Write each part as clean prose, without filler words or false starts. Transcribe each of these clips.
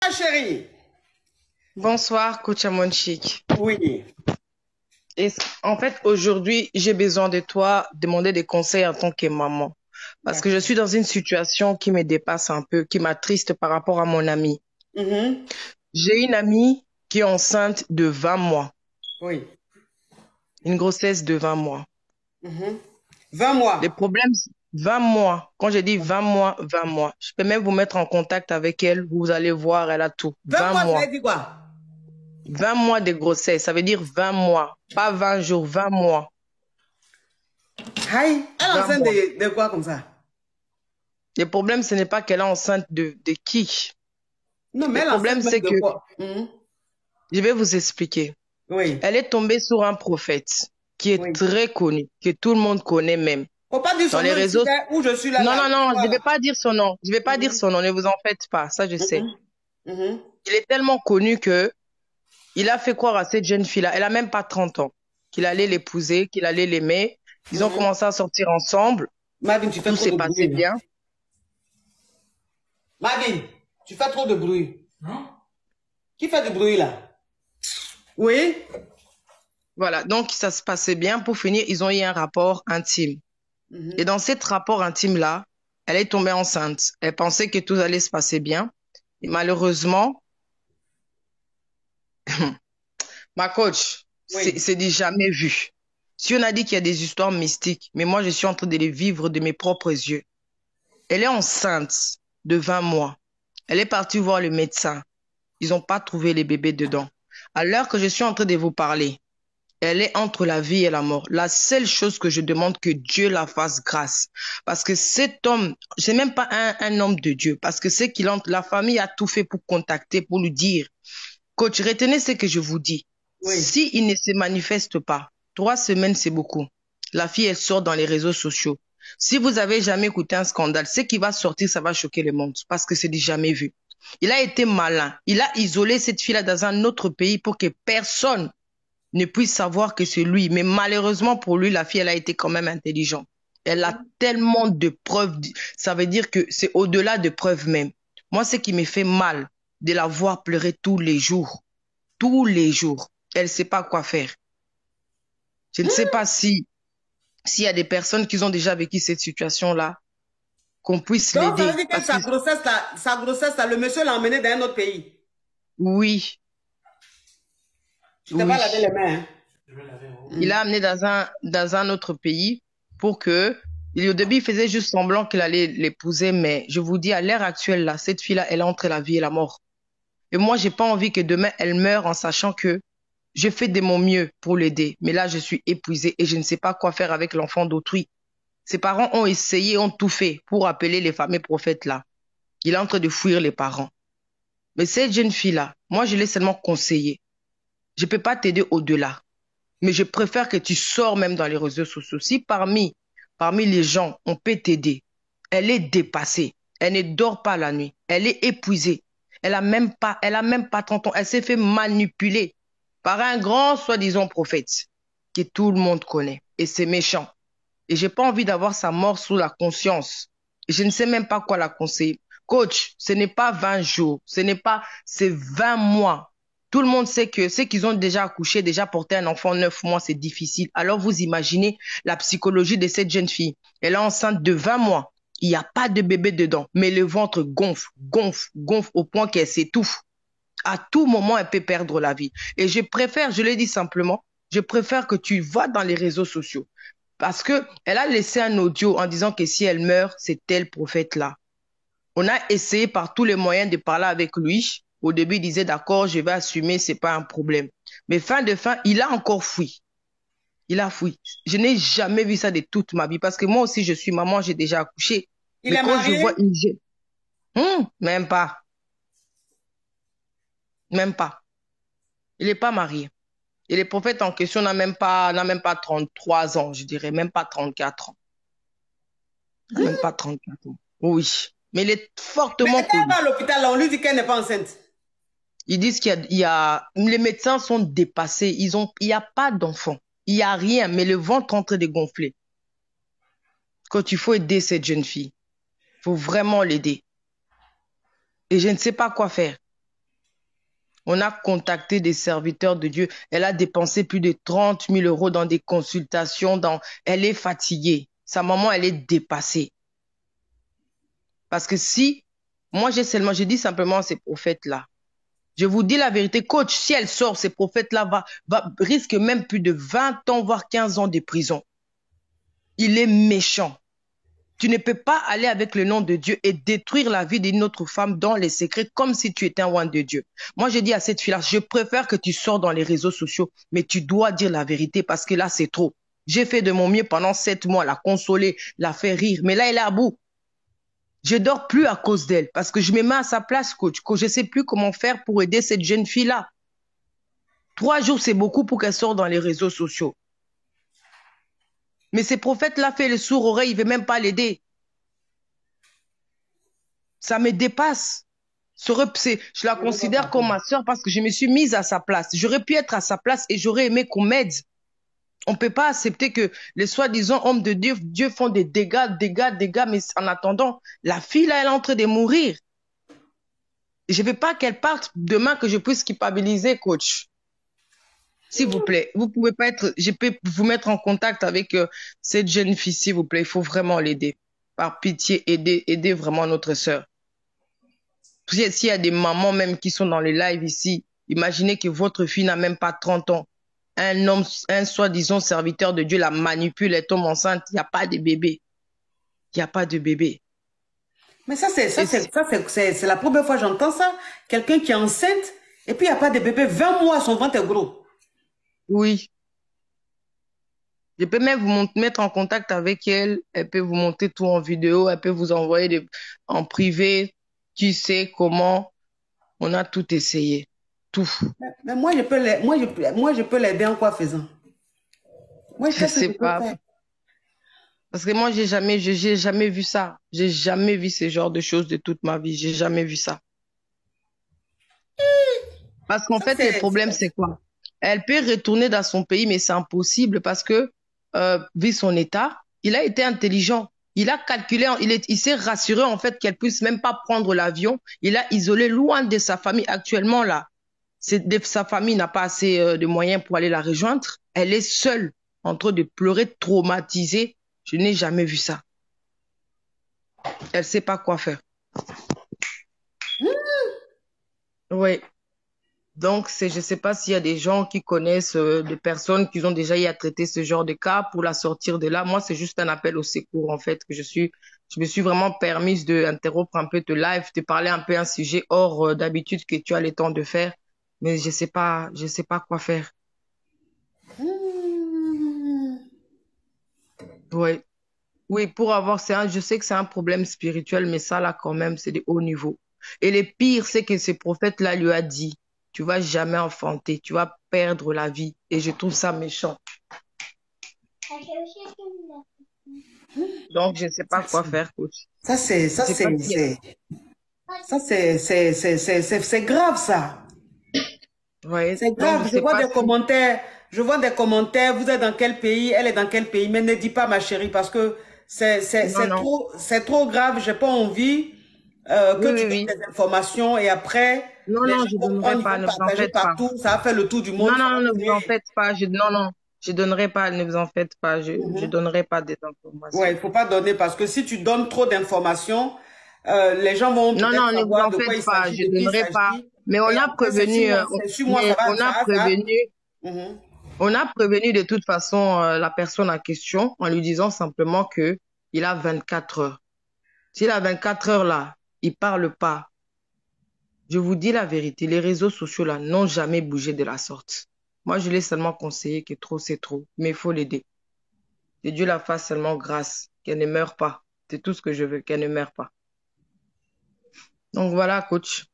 Ah, chérie. Bonsoir, coach Amonchik. Oui. En fait, aujourd'hui, j'ai besoin de toi, demander des conseils en tant que maman. Parce que je D'accord. suis dans une situation qui me dépasse un peu, qui m'attriste par rapport à mon amie. Mhm. J'ai une amie qui est enceinte de 20 mois, Oui. une grossesse de 20 mois. Mhm. 20 mois. Les problèmes, 20 mois. Quand je dis 20 mois, 20 mois. Je peux même vous mettre en contact avec elle, vous allez voir, elle a tout. 20 20 mois, ça mois. veut dire quoi? 20 mois de grossesse, ça veut dire 20 mois. Pas 20 jours, 20 mois. Aïe. Elle est 20 enceinte mois. de quoi comme ça? Le problème, ce n'est pas qu'elle est enceinte de qui. Non, mais Le elle est enceinte problème, même c'est de que, quoi? Mhm. je vais vous expliquer. Oui. Elle est tombée sur un prophète qui est Oui. très connu, que tout le monde connaît même. Faut pas dire Dans son les nom ici, réseaux. hein, où je suis là, Non, là. non, non, je ne Voilà. vais pas dire son nom. Je ne vais pas dire Mhm. son nom, ne vous en faites pas. Ça, je sais. Mhm. Mhm. Il est tellement connu que il a fait croire à cette jeune fille-là, elle a même pas 30 ans, qu'il allait l'épouser, qu'il allait l'aimer. Ils ont Mhm. commencé à sortir ensemble. Marvin, tu fais Tout trop s'est de passé bruit, là. bien. Marvin, tu fais trop de bruit. Non? Qui fait du bruit, là? Oui. Voilà. Donc, ça se passait bien. Pour finir, ils ont eu un rapport intime. Et Mhm. dans cet rapport intime-là, elle est tombée enceinte. Elle pensait que tout allait se passer bien. Et malheureusement, ma coach, Oui. c'est du jamais vu. Si on a dit qu'il y a des histoires mystiques, mais moi, je suis en train de les vivre de mes propres yeux. Elle est enceinte de 20 mois. Elle est partie voir le médecin. Ils n'ont pas trouvé les bébés dedans. À l'heure que je suis en train de vous parler, elle est entre la vie et la mort. La seule chose que je demande, que Dieu la fasse grâce. Parce que cet homme, c'est même pas un homme de Dieu. Parce que c'est qu'il entre, la famille a tout fait pour contacter, pour lui dire, coach, retenez ce que je vous dis. Oui. S'il ne se manifeste pas, 3 semaines, c'est beaucoup. La fille, elle sort dans les réseaux sociaux. Si vous avez jamais écouté un scandale, ce qui va sortir, ça va choquer le monde. Parce que c'est du jamais vu. Il a été malin. Il a isolé cette fille-là dans un autre pays pour que personne ne puisse savoir que c'est lui. Mais malheureusement pour lui, la fille, elle a été quand même intelligente. Elle a tellement de preuves. Ça veut dire que c'est au-delà de preuves même. Moi, ce qui me fait mal, de la voir pleurer tous les jours. Tous les jours. Elle ne sait pas quoi faire. Je ne sais pas s'il y a des personnes qui ont déjà vécu cette situation-là, qu'on puisse Donc, ça veut l'aider. dire que Parce que sa grossesse, là, le monsieur l'a emmené dans un autre pays. oui, Tu t'es pas lavé oui. les mains, hein? Je vais laver. Oh. Il l'a amené dans un autre pays pour que, au début, il faisait juste semblant qu'il allait l'épouser, mais je vous dis, à l'heure actuelle, là, cette fille-là, elle est entre la vie et la mort. Et moi, j'ai pas envie que demain, elle meure en sachant que je fais de mon mieux pour l'aider. Mais là, je suis épuisée et je ne sais pas quoi faire avec l'enfant d'autrui. Ses parents ont essayé, ont tout fait pour appeler les fameux prophètes là. Il est en train de fuir les parents. Mais cette jeune fille-là, moi, je l'ai seulement conseillée. Je peux pas t'aider au-delà. Mais je préfère que tu sors même dans les réseaux sociaux. Si parmi les gens, on peut t'aider, elle est dépassée. Elle ne dort pas la nuit. Elle est épuisée. Elle a même pas 30 ans. Elle s'est fait manipuler par un grand soi-disant prophète que tout le monde connaît. Et c'est méchant. Et j'ai pas envie d'avoir sa mort sous la conscience. Et je ne sais même pas quoi la conseiller. Coach, ce n'est pas 20 jours. C'est 20 mois. Tout le monde sait que ceux qui ont déjà accouché, déjà porté un enfant 9 mois, c'est difficile. Alors vous imaginez la psychologie de cette jeune fille. Elle est enceinte de 20 mois. Il n'y a pas de bébé dedans, mais le ventre gonfle, gonfle, gonfle au point qu'elle s'étouffe. À tout moment, elle peut perdre la vie. Et je préfère, je l'ai dit simplement, je préfère que tu vas dans les réseaux sociaux. Parce que elle a laissé un audio en disant que si elle meurt, c'est tel prophète-là. On a essayé par tous les moyens de parler avec lui. Au début, il disait d'accord, je vais assumer, c'est pas un problème. Mais fin de fin, il a encore fui. Il a fui. Je n'ai jamais vu ça de toute ma vie parce que moi aussi, je suis maman, j'ai déjà accouché. Il Mais est quand je vois marié? une jeune, même pas, même pas. Il n'est pas marié. Et le prophète en question n'a même pas 33 ans, je dirais, même pas 34 ans. N'a même pas 34 ans. Oui. Mais il est Mais fortement quand elle connu. va à l'hôpital, là, on lui dit qu'elle n'est pas enceinte. Ils disent les médecins sont dépassés. Il n'y a pas d'enfant. Il n'y a rien, mais le ventre est en train de gonfler. Quand il faut aider cette jeune fille, il faut vraiment l'aider. Et je ne sais pas quoi faire. On a contacté des serviteurs de Dieu. Elle a dépensé plus de 30 000 euros dans des consultations. Elle est fatiguée. Sa maman, elle est dépassée. Parce que si, moi j'ai dit simplement à ces prophètes-là, je vous dis la vérité, coach, si elle sort, ces prophètes-là risquent même plus de 20 ans, voire 15 ans de prison. Il est méchant. Tu ne peux pas aller avec le nom de Dieu et détruire la vie d'une autre femme dans les secrets comme si tu étais un roi de Dieu. Moi, je dis à cette fille-là, je préfère que tu sors dans les réseaux sociaux, mais tu dois dire la vérité parce que là, c'est trop. J'ai fait de mon mieux pendant 7 mois, la consoler, la faire rire, mais là, elle est à bout. Je dors plus à cause d'elle parce que je me mets à sa place, coach. Je ne sais plus comment faire pour aider cette jeune fille-là. 3 jours, c'est beaucoup pour qu'elle sorte dans les réseaux sociaux. Mais ces prophètes-là fait le sourd-oreille, il ne veut même pas l'aider. Ça me dépasse. Je la considère comme ma soeur parce que je me suis mise à sa place. J'aurais pu être à sa place et j'aurais aimé qu'on m'aide. On ne peut pas accepter que les soi-disant hommes de Dieu font des dégâts, mais en attendant, la fille là, elle est en train de mourir. Et je ne veux pas qu'elle parte demain que je puisse culpabiliser, coach. S'il vous plaît, vous pouvez pas être, je peux vous mettre en contact avec cette jeune fille, s'il vous plaît. Il faut vraiment l'aider. Par pitié, aider vraiment notre sœur. S'il y a des mamans même qui sont dans les lives ici, imaginez que votre fille n'a même pas 30 ans. Un homme, un soi-disant serviteur de Dieu la manipule, elle tombe enceinte, il n'y a pas de bébé. Il n'y a pas de bébé. Mais ça, c'est la première fois que j'entends ça. Quelqu'un qui est enceinte, et puis il n'y a pas de bébé. 20 mois, son ventre est gros. Oui. Je peux même vous mettre en contact avec elle. Elle peut vous montrer tout en vidéo. Elle peut vous envoyer en privé. Qui sait comment. On a tout essayé. Tout. Mais moi, je peux l'aider en quoi faisant? Moi, je sais pas. Parce que moi, j'ai jamais vu ça. J'ai jamais vu ce genre de choses de toute ma vie. J'ai jamais vu ça. Parce qu'en fait, le problème, c'est quoi? Elle peut retourner dans son pays, mais c'est impossible parce que, vu son état, il a été intelligent. Il a calculé, il s'est rassuré en fait qu'elle puisse même pas prendre l'avion. Il a isolé loin de sa famille. Actuellement, là, sa famille n'a pas assez de moyens pour aller la rejoindre. Elle est seule, en train de pleurer, traumatisée. Je n'ai jamais vu ça. Elle sait pas quoi faire. Oui. Donc, je ne sais pas s'il y a des gens qui connaissent des personnes qui ont déjà eu à traiter ce genre de cas pour la sortir de là. Moi, c'est juste un appel au secours, en fait, que je me suis vraiment permise d'interrompre un peu de live, de parler un peu un sujet hors d'habitude que tu as le temps de faire. Mais je sais pas quoi faire. Oui. Oui, pour avoir, je sais que c'est un problème spirituel, mais ça, là, quand même, c'est de haut niveau. Et le pire, c'est que ce prophète-là lui a dit, tu vas jamais enfanter, tu vas perdre la vie. Et je trouve ça méchant. Donc, je ne sais pas quoi faire, coach. Ça, c'est grave, ça. Ouais, c'est grave. Je vois des commentaires, vous êtes dans quel pays, elle est dans quel pays, mais ne dis pas, ma chérie, parce que c'est trop grave. J'ai pas envie que tu donnes des informations et après, je ne donnerai pas, ne vous en faites pas. Ça va faire le tour du monde. Non, ne vous en faites pas. Je donnerai pas, ne vous en faites pas. Je donnerai pas des informations. Ouais, il faut pas donner parce que si tu donnes trop d'informations, les gens vont non, ne vous en faites pas. Je donnerai pas. Mais on a prévenu, on a prévenu de toute façon la personne en question en lui disant simplement que il a 24 heures. S'il a 24 heures là, il parle pas. Je vous dis la vérité, les réseaux sociaux là n'ont jamais bougé de la sorte. Moi, je l'ai seulement conseillé que trop c'est trop, mais il faut l'aider. Que Dieu la fasse seulement grâce, qu'elle ne meure pas. C'est tout ce que je veux, qu'elle ne meure pas. Donc voilà, coach.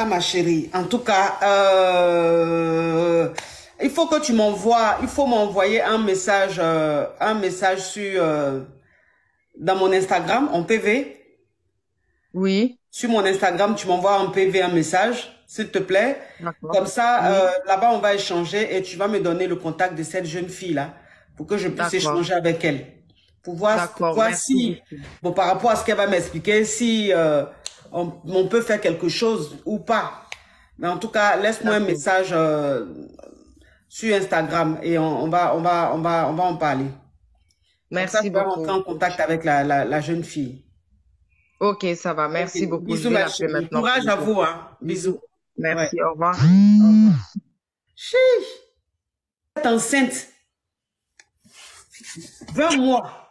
Ma chérie. En tout cas, il faut que tu m'envoies, il faut m'envoyer un message sur dans mon Instagram en PV. Oui. Sur mon Instagram, tu m'envoies en PV un message, s'il te plaît. Comme ça, là-bas, on va échanger et tu vas me donner le contact de cette jeune fille-là pour que je puisse échanger avec elle. Pour voir si, bon, par rapport à ce qu'elle va m'expliquer, si on peut faire quelque chose ou pas. Mais en tout cas, laisse-moi un message sur Instagram et on va en parler. Merci beaucoup. beaucoup. Rentrer en contact avec la jeune fille. Ok, ça va. Merci beaucoup. Bisous, ma chérie. Courage à vous. Hein. Bisous. Merci, au revoir. Chiche. T'es enceinte. 20 mois.